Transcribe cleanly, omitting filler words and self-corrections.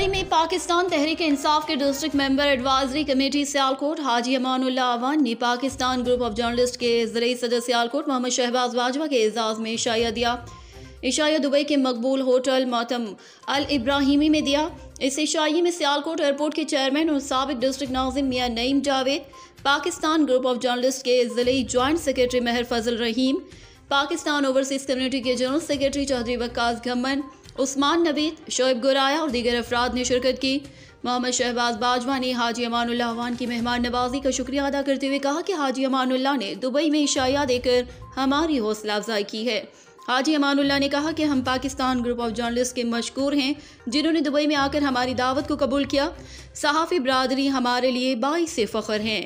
Dubai में पाकिस्तान तहरीक इंसाफ के district member advisory committee Sialkot Haji Amanullah Awan ने पाकिस्तान ग्रुप ऑफ जर्नलिस्ट के ज़रिए सदर सियालकोट मोहम्मद शहबाज बाजवा के एजाज़ में इशाया दिया। इशाया दुबई के मकबूल होटल मातम अल इब्राहिमी में दिया। इस इशाये में सियालकोट एयरपोर्ट के चेयरमैन और साबिक डिस्ट्रिक्ट नाज़िम Mian Naeem Javed, Pakistan group of journalist के ज़िले joint secretary Mehar Fazal Rahim, Pakistan overseas community के जनरल सेक्रेटरी चौधरी वक्कास घम्मन, उस्मान नबीद, शोएब गुराया और दीगर अफराद ने शिरकत की। मोहम्मद शहबाज बाजवा ने हाजी अमानुल्लाह अवान की मेहमान नवाजी का शुक्रिया अदा करते हुए कहा कि हाजी अमानुल्लाह ने दुबई में इशाया देकर हमारी हौसला अफजाई की है। हाजी अमानुल्लाह ने कहा कि हम पाकिस्तान ग्रुप ऑफ जर्नलिस्ट के मशकूर हैं जिन्होंने दुबई में आकर हमारी दावत को कबूल किया। सहाफ़ी बरादरी हमारे लिए बाइस फ़ख्र हैं।